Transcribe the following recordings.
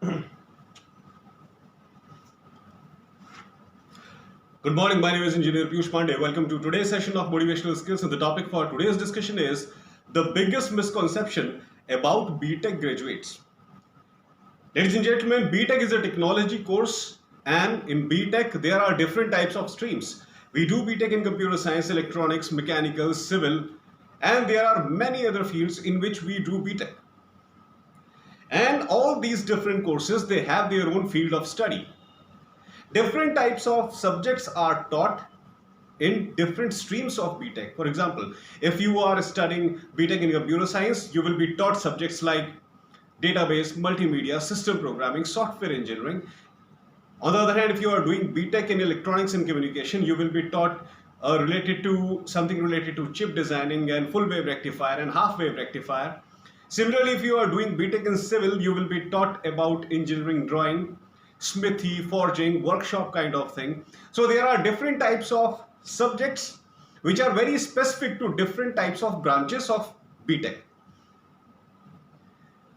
Good morning, my name is Engineer Piyush Pandey. Welcome to today's session of Motivational Skills, and the topic for today's discussion is the biggest misconception about BTech graduates. Ladies and gentlemen, BTech is a technology course, and in BTech there are different types of streams. We do BTech in computer science, electronics, mechanical, civil, and there are many other fields in which we do BTech. And all these different courses, they have their own field of study. Different types of subjects are taught in different streams of BTech. For example, if you are studying BTech in computer science, you will be taught subjects like database, multimedia, system programming, software engineering. On the other hand, if you are doing BTech in electronics and communication, you will be taught related to chip designing and full wave rectifier and half wave rectifier. Similarly, if you are doing BTech in civil, you will be taught about engineering drawing, smithy, forging, workshop kind of thing. So there are different types of subjects which are very specific to different types of branches of BTech.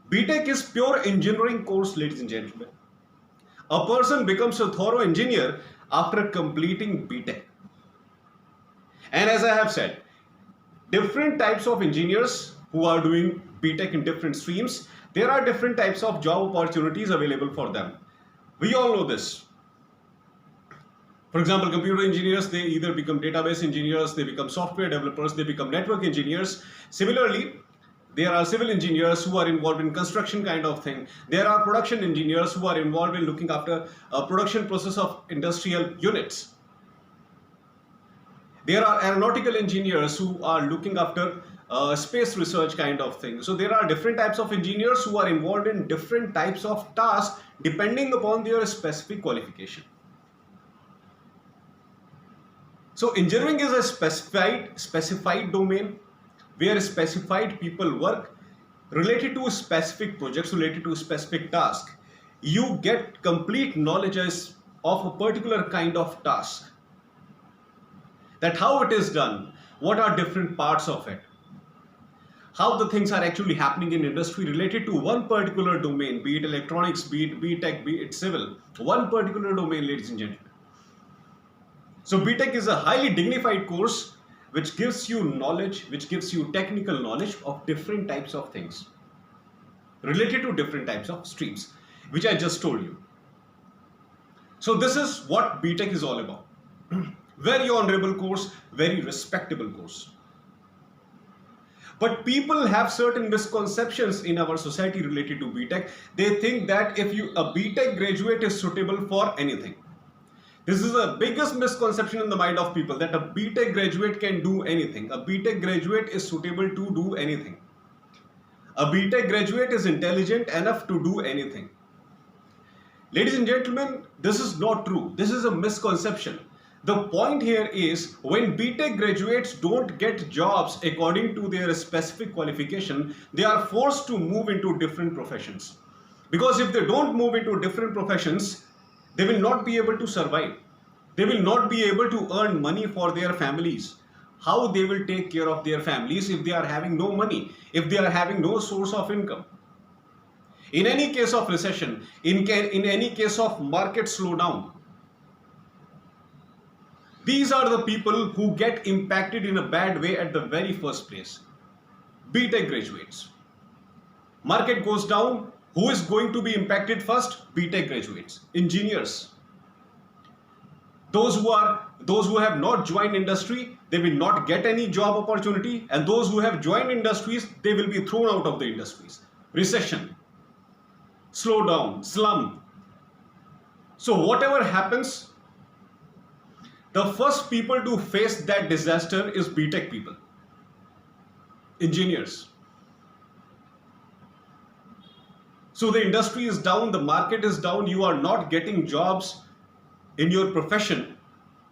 BTech is pure engineering course, ladies and gentlemen. A person becomes a thorough engineer after completing BTech. And as I have said, different types of engineers who are doing BTech in different streams, there are different types of job opportunities available for them. We all know this. For example, computer engineers, they either become database engineers, they become software developers, they become network engineers. Similarly, there are civil engineers who are involved in construction kind of thing. There are production engineers who are involved in looking after a production process of industrial units. There are aeronautical engineers who are looking after space research kind of thing. So there are different types of engineers who are involved in different types of tasks depending upon their specific qualification. So engineering is a specified domain where specified people work related to specific projects, related to specific tasks. You get complete knowledge of a particular kind of task. That how it is done, what are different parts of it, how the things are actually happening in industry related to one particular domain, be it electronics, be it BTech, be it civil, one particular domain, ladies and gentlemen. So BTech is a highly dignified course which gives you knowledge, which gives you technical knowledge of different types of things related to different types of streams, which I just told you. So this is what BTech is all about. Very honorable course, very respectable course. But people have certain misconceptions in our society related to BTech. They think that if a BTech graduate is suitable for anything. This is the biggest misconception in the mind of people, that a BTech graduate can do anything. A BTech graduate is suitable to do anything. A BTech graduate is intelligent enough to do anything. Ladies and gentlemen, this is not true. This is a misconception. The point here is, when BTech graduates don't get jobs according to their specific qualification, they are forced to move into different professions. Because if they don't move into different professions, they will not be able to survive. They will not be able to earn money for their families. How they will take care of their families if they are having no money, if they are having no source of income? In any case of recession, in any case of market slowdown, these are the people who get impacted in a bad way at the very first place. BTech graduates. Market goes down. Who is going to be impacted first? BTech graduates, engineers. Those who have not joined industry, they will not get any job opportunity, and those who have joined industries, they will be thrown out of the industries. Recession, slowdown, slump. So whatever happens, the first people to face that disaster is BTech people, engineers. So the industry is down, the market is down, you are not getting jobs in your profession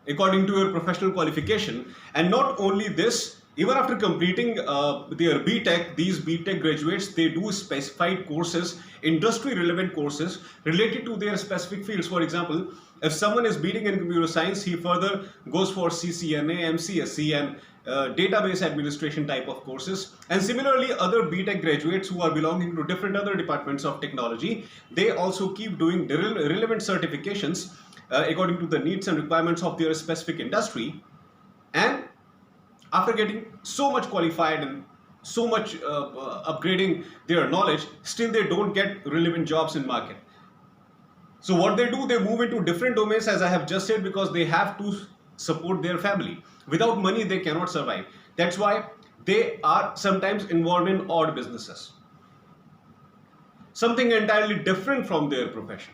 according to your professional qualification. And not only this, Even after completing their BTech, these BTech graduates, they do specified courses, industry relevant courses related to their specific fields. For example, if someone is BTech in computer science, he further goes for CCNA, MCSE, and database administration type of courses. And similarly, other BTech graduates who are belonging to different other departments of technology, they also keep doing relevant certifications according to the needs and requirements of their specific industry. And after getting so much qualified and so much upgrading their knowledge, still they don't get relevant jobs in market. So what they do, they move into different domains, as I have just said, because they have to support their family. Without money, they cannot survive. That's why they are sometimes involved in odd businesses, something entirely different from their profession.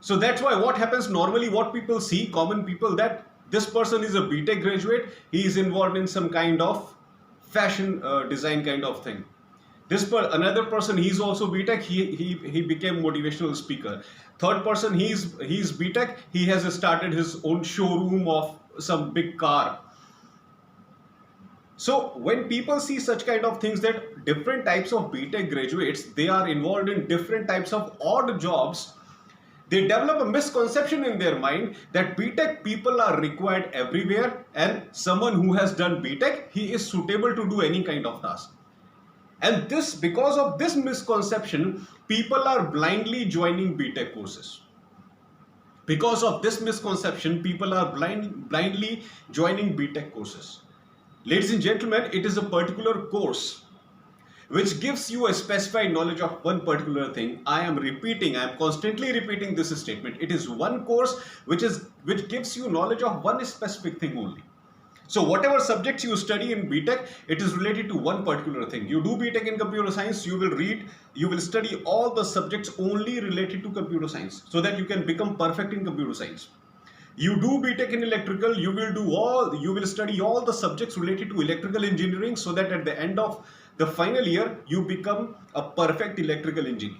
So that's why what happens normally, what people see, common people, that this person is a BTech graduate, he is involved in some kind of fashion design kind of thing. Another person, he's also BTech, he became motivational speaker. Third person, he's BTech, he has started his own showroom of some big car. So when people see such kind of things, that different types of BTech graduates, they are involved in different types of odd jobs, they develop a misconception in their mind that BTech people are required everywhere, and someone who has done BTech, he is suitable to do any kind of task. And because of this misconception, people are blindly joining BTech courses. Because of this misconception, people are blindly joining BTech courses. Ladies and gentlemen, it is a particular course which gives you a specified knowledge of one particular thing. I am constantly repeating this statement. It is one course which gives you knowledge of one specific thing only. So whatever subjects you study in BTech, it is related to one particular thing. You do BTech in computer science, you will study all the subjects only related to computer science, so that you can become perfect in computer science. You do BTech in electrical, you will study all the subjects related to electrical engineering, so that at the end of the final year, you become a perfect electrical engineer.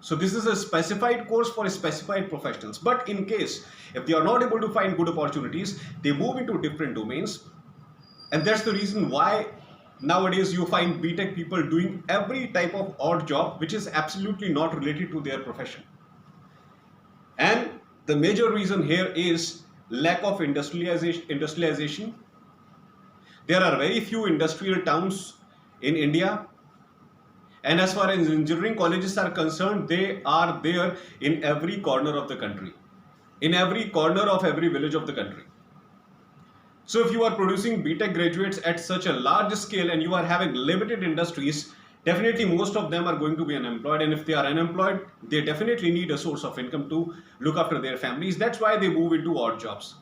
So this is a specified course for specified professionals. But in case, if they are not able to find good opportunities, they move into different domains. And that's the reason why nowadays you find BTech people doing every type of odd job, which is absolutely not related to their profession. And the major reason here is lack of industrialization. There are very few industrial towns in India, and as far as engineering colleges are concerned, they are there in every corner of the country, in every corner of every village of the country. So if you are producing BTech graduates at such a large scale and you are having limited industries, definitely most of them are going to be unemployed, and if they are unemployed, they definitely need a source of income to look after their families. That's why they move into odd jobs.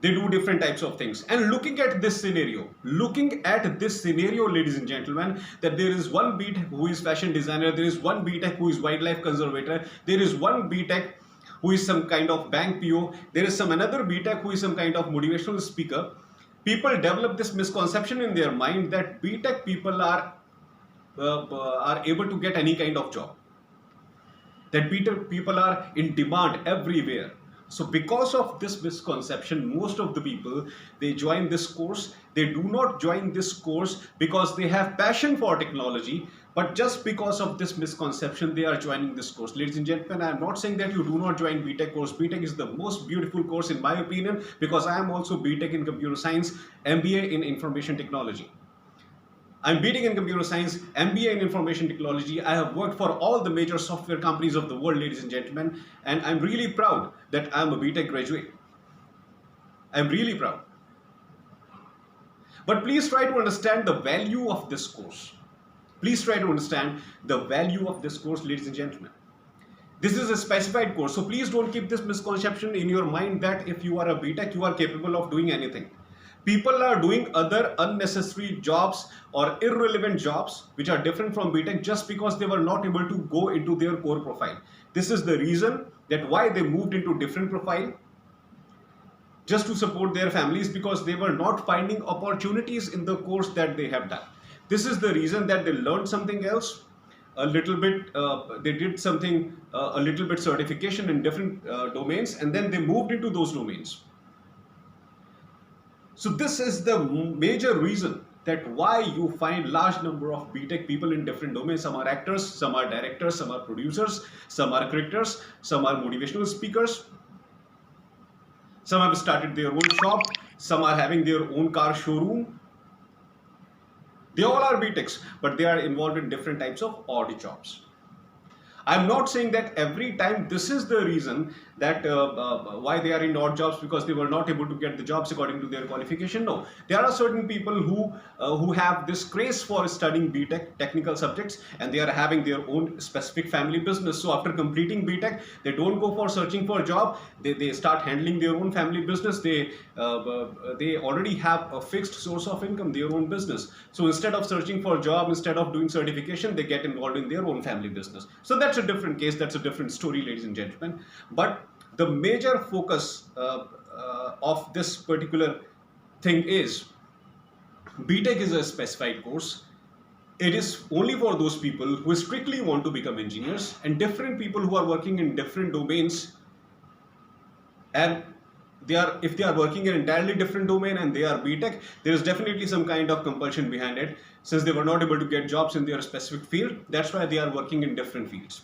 They do different types of things. And looking at this scenario, ladies and gentlemen, that there is one BTech who is fashion designer, there is one BTech who is wildlife conservator, there is one BTech who is some kind of bank PO, there is another BTech who is some kind of motivational speaker. People develop this misconception in their mind that BTech people are able to get any kind of job, that BTech people are in demand everywhere. So because of this misconception, most of the people, they join this course. They do not join this course because they have passion for technology, but just because of this misconception, they are joining this course. Ladies and gentlemen, I am not saying that you do not join BTech course. BTech is the most beautiful course in my opinion, because I am also BTech in computer science, MBA in information technology. I'm BTech in computer science, MBA in information technology. I have worked for all the major software companies of the world, ladies and gentlemen, and I'm really proud that I'm a BTech graduate. I'm really proud. But please try to understand the value of this course. Please try to understand the value of this course, ladies and gentlemen. This is a specified course, so please don't keep this misconception in your mind that if you are a BTech, you are capable of doing anything. People are doing other unnecessary jobs or irrelevant jobs which are different from BTech just because they were not able to go into their core profile. This is the reason that why they moved into different profile, just to support their families, because they were not finding opportunities in the course that they have done. This is the reason that they learned something else, a little bit, they did something, a little bit certification in different domains, and then they moved into those domains. So this is the major reason that why you find large number of BTech people in different domains. Some are actors, some are directors, some are producers, some are cricketers, some are motivational speakers, some have started their own shop, some are having their own car showroom. They all are BTechs, but they are involved in different types of odd jobs. I'm not saying that every time this is the reason that why they are in odd jobs, because they were not able to get the jobs according to their qualification. No, there are certain people who have this craze for studying BTech technical subjects, and they are having their own specific family business. So after completing BTech, they don't go for searching for a job. They start handling their own family business. They already have a fixed source of income, their own business. So instead of searching for a job, instead of doing certification, they get involved in their own family business. So that's a different case. That's a different story, ladies and gentlemen. But the major focus of this particular thing is BTech is a specified course. It is only for those people who strictly want to become engineers, and different people who are working in different domains, and if they are working in an entirely different domain and they are BTech, there is definitely some kind of compulsion behind it, since they were not able to get jobs in their specific field. That's why they are working in different fields,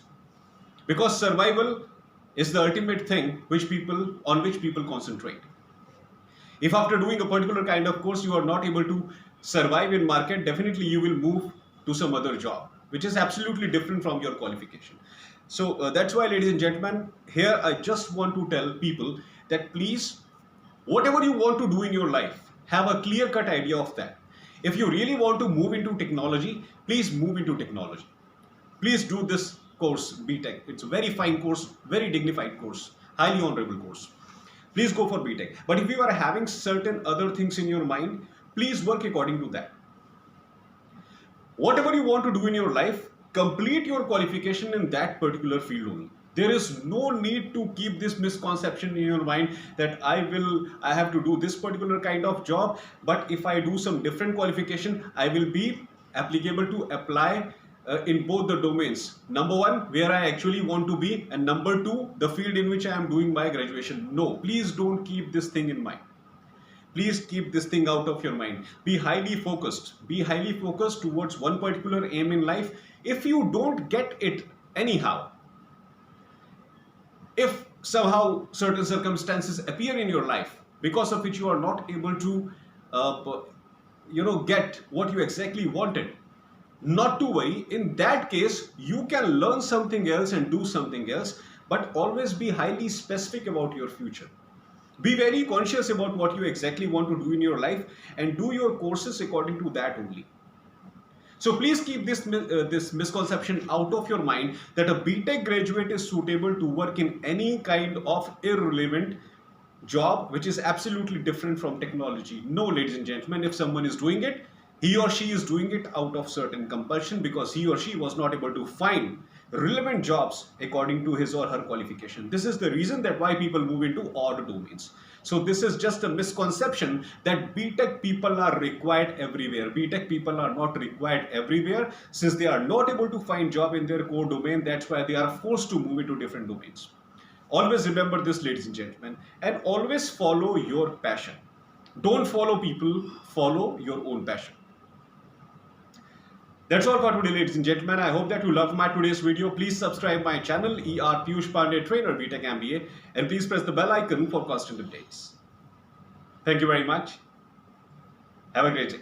because survival is the ultimate thing on which people concentrate. If after doing a particular kind of course you are not able to survive in market, definitely you will move to some other job which is absolutely different from your qualification. So that's why, ladies and gentlemen, here I just want to tell people that please, whatever you want to do in your life, have a clear-cut idea of that. If you really want to move into technology, please move into technology. Please do this course, BTech. It's a very fine course, very dignified course, highly honorable course. Please go for BTech. But if you are having certain other things in your mind, please work according to that. Whatever you want to do in your life, complete your qualification in that particular field only. There is no need to keep this misconception in your mind that I have to do this particular kind of job, but if I do some different qualification, I will be applicable to apply in both the domains. Number one, where I actually want to be, and number two, the field in which I am doing my graduation. No, please don't keep this thing in mind. Please keep this thing out of your mind. Be highly focused. Be highly focused towards one particular aim in life. If you don't get it anyhow, if somehow certain circumstances appear in your life because of which you are not able to get what you exactly wanted, not to worry. In that case, you can learn something else and do something else, but always be highly specific about your future. Be very conscious about what you exactly want to do in your life and do your courses according to that only. So please keep this misconception out of your mind that a BTech graduate is suitable to work in any kind of irrelevant job which is absolutely different from technology. No, ladies and gentlemen, if someone is doing it, he or she is doing it out of certain compulsion because he or she was not able to find relevant jobs according to his or her qualification. This is the reason that why people move into odd domains. So this is just a misconception that BTech people are required everywhere. BTech people are not required everywhere. Since they are not able to find job in their core domain, that's why they are forced to move into different domains. Always remember this, ladies and gentlemen, and always follow your passion. Don't follow people, follow your own passion. That's all for today, ladies and gentlemen. I hope that you loved my today's video. Please subscribe my channel, ER Piyush Pandey, Trainer BTech MBA, and please press the bell icon for constant updates. Thank you very much. Have a great day.